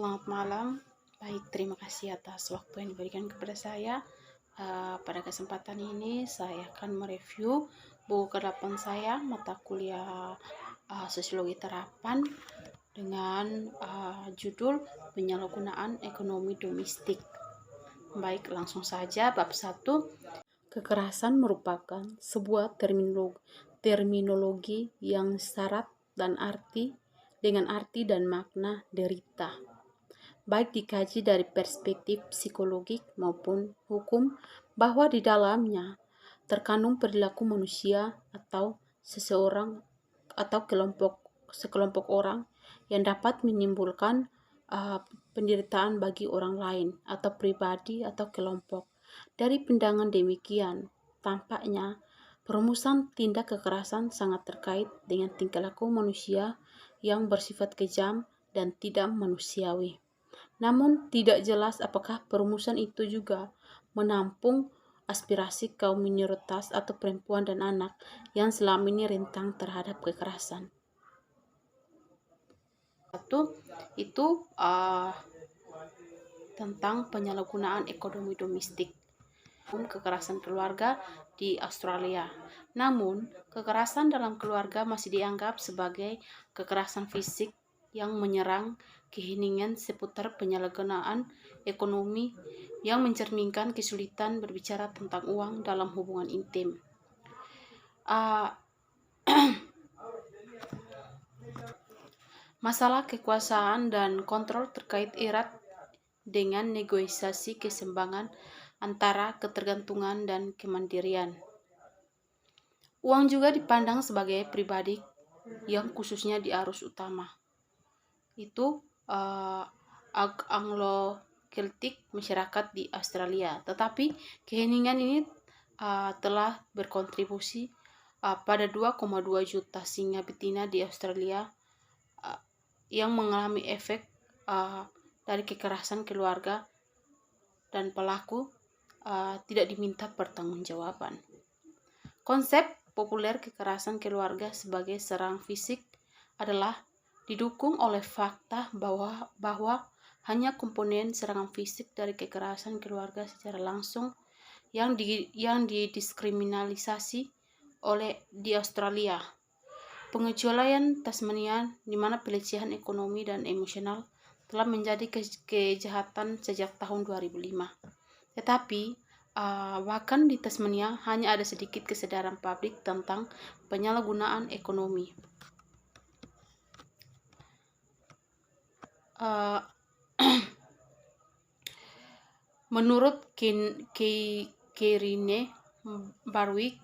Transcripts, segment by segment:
Selamat malam. Baik, terima kasih atas waktu yang diberikan kepada saya. Pada kesempatan ini saya akan mereview buku ke-8 saya, mata kuliah Sosiologi Terapan dengan judul Penyalahgunaan Ekonomi Domestik. Baik, langsung saja bab 1. Kekerasan merupakan sebuah terminologi yang syarat dan dengan arti dan makna derita, baik dikaji dari perspektif psikologik maupun hukum, bahwa di dalamnya terkandung perilaku manusia atau seseorang atau sekelompok orang yang dapat menimbulkan penderitaan bagi orang lain atau pribadi atau kelompok. Dari pandangan demikian, tampaknya perumusan tindak kekerasan sangat terkait dengan tingkah laku manusia yang bersifat kejam dan tidak manusiawi. Namun tidak jelas apakah perumusan itu juga menampung aspirasi kaum minoritas atau perempuan dan anak yang selama ini rentan terhadap kekerasan. Satu, itu tentang penyalahgunaan ekonomi domestik, kekerasan keluarga di Australia. Namun, kekerasan dalam keluarga masih dianggap sebagai kekerasan fisik yang menyerang keheningan seputar penyalahgunaan ekonomi yang mencerminkan kesulitan berbicara tentang uang dalam hubungan intim. Masalah kekuasaan dan kontrol terkait erat dengan negosiasi keseimbangan antara ketergantungan dan kemandirian. Uang juga dipandang sebagai pribadi yang khususnya di arus utama. Itu Anglo-Celtic masyarakat di Australia. Tetapi keheningan ini telah berkontribusi pada 2,2 juta singa betina di Australia yang mengalami efek dari kekerasan keluarga, dan pelaku tidak diminta pertanggungjawaban. Konsep populer kekerasan keluarga sebagai serangan fisik adalah didukung oleh fakta bahwa hanya komponen serangan fisik dari kekerasan keluarga secara langsung yang didiskriminalisasi di Australia. Pengecualian Tasmania, di mana pelecehan ekonomi dan emosional telah menjadi kejahatan sejak tahun 2005. Tetapi bahkan di Tasmania hanya ada sedikit kesadaran publik tentang penyalahgunaan ekonomi. Menurut Kerine Barwick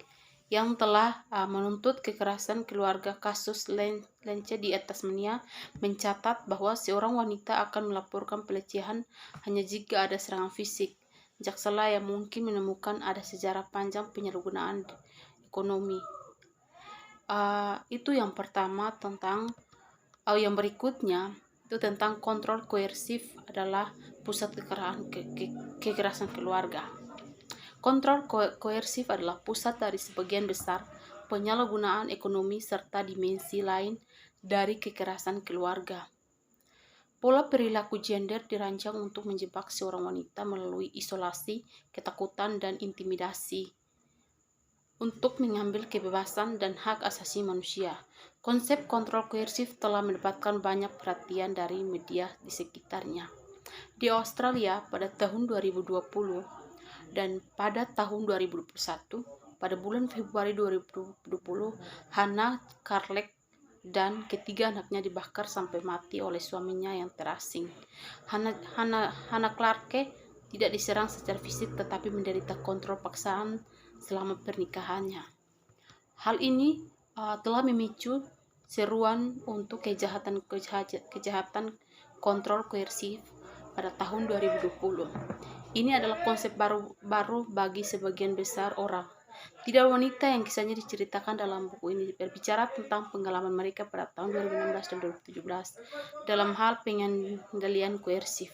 yang telah menuntut kekerasan keluarga kasus Lynch di Tasmania, mencatat bahwa seorang wanita akan melaporkan pelecehan hanya jika ada serangan fisik. Jaksa yang mungkin menemukan ada sejarah panjang penyalahgunaan ekonomi. Itu yang pertama. Yang berikutnya itu tentang kontrol koersif adalah pusat kekerasan keluarga. Kontrol koersif adalah pusat dari sebagian besar penyalahgunaan ekonomi serta dimensi lain dari kekerasan keluarga. Pola perilaku gender dirancang untuk menjebak seorang wanita melalui isolasi, ketakutan, dan intimidasi untuk mengambil kebebasan dan hak asasi manusia. Konsep kontrol koersif telah mendapatkan banyak perhatian dari media di sekitarnya. Di Australia pada tahun 2020 dan pada tahun 2021, pada bulan Februari 2020, Hannah Clarke dan ketiga anaknya dibakar sampai mati oleh suaminya yang terasing. Hannah Clarke tidak diserang secara fisik tetapi menderita kontrol paksaan selama pernikahannya. Hal ini telah memicu seruan untuk kejahatan kontrol koersif pada tahun 2020. Ini adalah konsep baru bagi sebagian besar orang. Tidak wanita yang kisahnya diceritakan dalam buku ini berbicara tentang pengalaman mereka pada tahun 2016 dan 2017 dalam hal pengendalian koersif.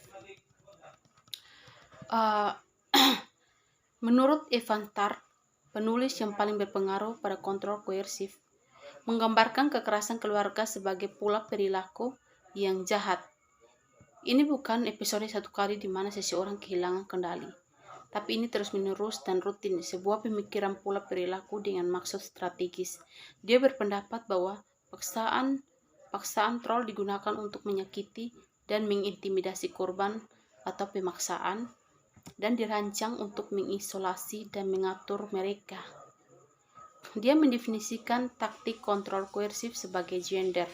Menurut Evan Tart, penulis yang paling berpengaruh pada kontrol koersif, menggambarkan kekerasan keluarga sebagai pola perilaku yang jahat Ini bukan episode satu kali di mana seseorang kehilangan kendali, tapi ini terus-menerus dan rutin, sebuah pemikiran pola perilaku dengan maksud strategis. Dia berpendapat bahwa paksaan troll digunakan untuk menyakiti dan mengintimidasi korban atau pemaksaan, dan dirancang untuk mengisolasi dan mengatur mereka. Dia mendefinisikan taktik kontrol koersif sebagai gender.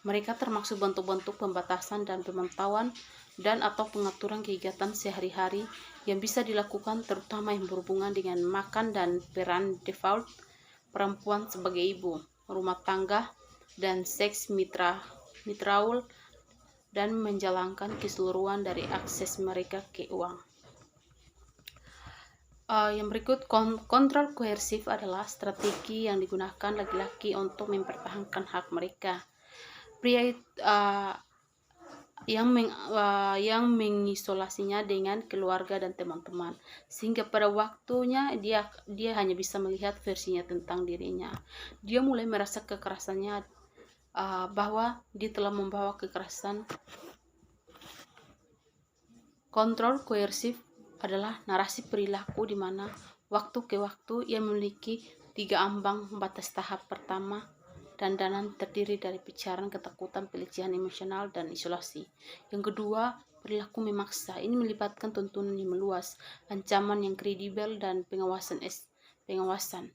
Mereka termasuk bentuk-bentuk pembatasan dan pemantauan dan atau pengaturan kegiatan sehari-hari yang bisa dilakukan, terutama yang berhubungan dengan makan dan peran default perempuan sebagai ibu rumah tangga dan seks mitraul, dan menjalankan keseluruhan dari akses mereka ke uang. Yang berikut, kontrol koersif adalah strategi yang digunakan laki-laki untuk mempertahankan hak mereka. Pria yang mengisolasinya dengan keluarga dan teman-teman, sehingga pada waktunya dia hanya bisa melihat versinya tentang dirinya. Dia mulai merasa kekerasannya, bahwa dia telah membawa kekerasan. Kontrol koersif adalah narasi perilaku di mana waktu ke waktu ia memiliki 3 ambang batas. Tahap pertama, dandanan terdiri dari bicaran, ketakutan, pelecehan emosional, dan isolasi. Yang kedua, perilaku memaksa. Ini melibatkan tuntunan yang meluas, ancaman yang kredibel, dan pengawasan.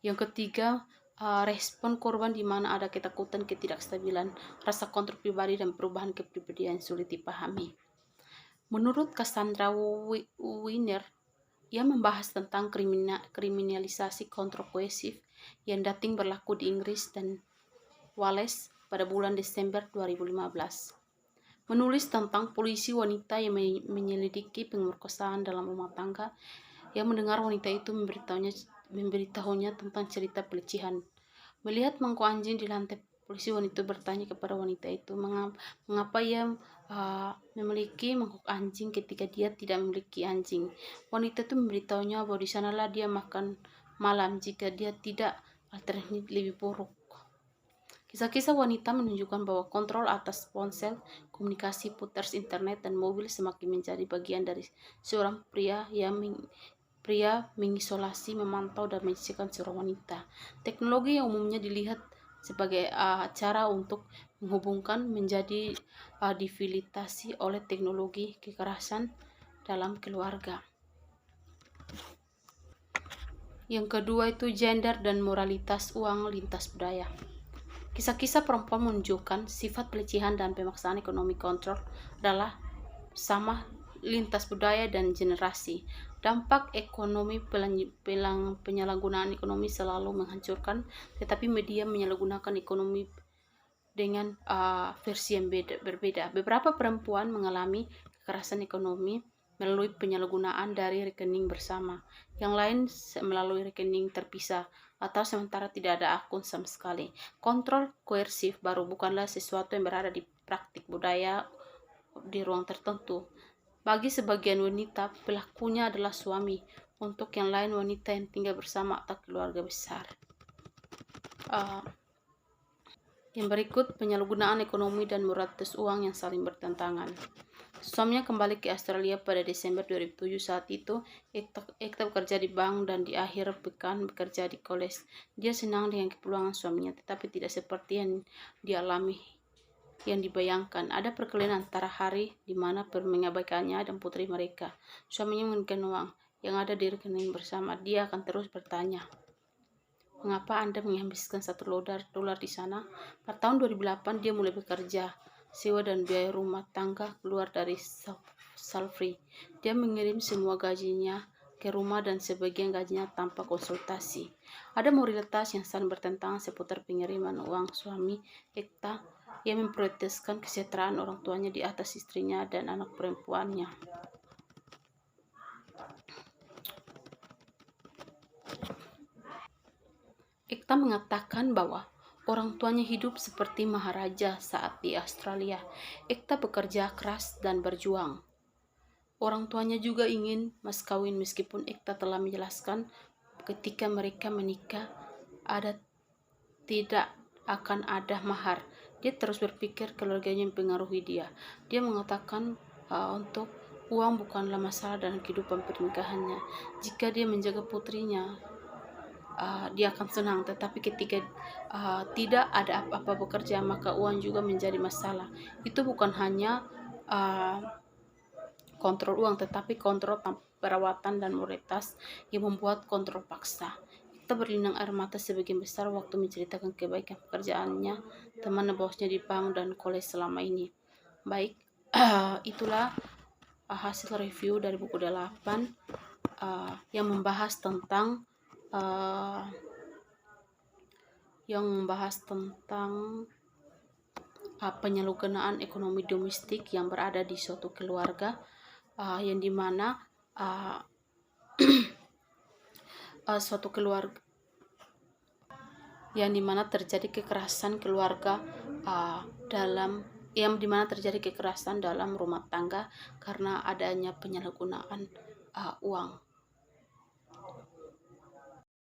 Yang ketiga, respon korban di mana ada ketakutan, ketidakstabilan, rasa kontrol pribadi, dan perubahan kepribadian yang sulit dipahami. Menurut Cassandra Wiener, ia membahas tentang kriminalisasi kontrol koersif yang dating berlaku di Inggris dan Wales pada bulan Desember 2015. Menulis tentang polisi wanita yang menyelidiki pemerkosaan dalam rumah tangga yang mendengar wanita itu memberitahunya tentang cerita pelecehan. Melihat mangkuk anjing di lantai, polisi wanita bertanya kepada wanita itu mengapa ia memiliki mangkuk anjing ketika dia tidak memiliki anjing. Wanita itu memberitahunya bahwa di sanalah dia makan malam jika dia tidak, alternatif lebih buruk. Kisah-kisah wanita menunjukkan bahwa kontrol atas ponsel, komunikasi, putar internet, dan mobil semakin menjadi bagian dari seorang pria mengisolasi, memantau, dan menjadikan seorang wanita. Teknologi yang umumnya dilihat sebagai cara untuk menghubungkan menjadi difasilitasi oleh teknologi kekerasan dalam keluarga. Yang kedua itu gender dan moralitas uang lintas budaya. Kisah-kisah perempuan menunjukkan sifat pelecehan dan pemaksaan ekonomi kontrol adalah sama lintas budaya dan generasi. Dampak ekonomi penyalahgunaan ekonomi selalu menghancurkan, tetapi media menyalahgunakan ekonomi dengan versi yang berbeda. Beberapa perempuan mengalami kekerasan ekonomi melalui penyalahgunaan dari rekening bersama, yang lain melalui rekening terpisah, atau sementara tidak ada akun sama sekali. Kontrol koersif baru bukanlah sesuatu yang berada di praktik budaya di ruang tertentu. Bagi sebagian wanita, pelakunya adalah suami. Untuk yang lain, wanita yang tinggal bersama atau keluarga besar. Yang berikut, penyalahgunaan ekonomi dan moralitas uang yang saling bertentangan. Suaminya kembali ke Australia pada Desember 2007. Saat itu, Ekta bekerja di bank dan di akhir pekan bekerja di college. Dia senang dengan kepulangan suaminya, tetapi tidak seperti yang dialami yang dibayangkan. Ada perkelahian antara hari di mana mengabaikannya dan putri mereka. Suaminya menginginkan uang yang ada di rekening bersama. Dia akan terus bertanya, mengapa Anda menghabiskan $1 di sana? Pada tahun 2008, dia mulai bekerja, sewa dan biaya rumah tangga keluar dari salary. Dia mengirim semua gajinya ke rumah dan sebagian gajinya tanpa konsultasi. Ada moralitas yang saling bertentangan seputar pengiriman uang. Suami Ekta yang memprioritaskan kesejahteraan orang tuanya di atas istrinya dan anak perempuannya. Ekta mengatakan bahwa orang tuanya hidup seperti maharaja saat di Australia. Ekta bekerja keras dan berjuang. Orang tuanya juga ingin mas kawin, meskipun Ekta telah menjelaskan ketika mereka menikah tidak akan ada mahar. Dia terus berpikir keluarganya mempengaruhi dia. Dia mengatakan untuk uang bukanlah masalah dalam kehidupan pernikahannya. Jika dia menjaga putrinya, dia akan senang. Tetapi ketika tidak ada apa-apa bekerja, maka uang juga menjadi masalah. Itu bukan hanya kontrol uang, tetapi kontrol perawatan dan moralitas yang membuat kontrol paksa. Kita berlinang air mata sebagian besar waktu menceritakan kebaikan pekerjaannya, teman bosnya di bank dan kolej selama ini. Baik, itulah hasil review dari buku 8 yang membahas tentang penyalahgunaan ekonomi domestik yang berada di suatu keluarga, yang dimana suatu keluarga yang dimana terjadi kekerasan keluarga dalam rumah tangga karena adanya penyalahgunaan uang.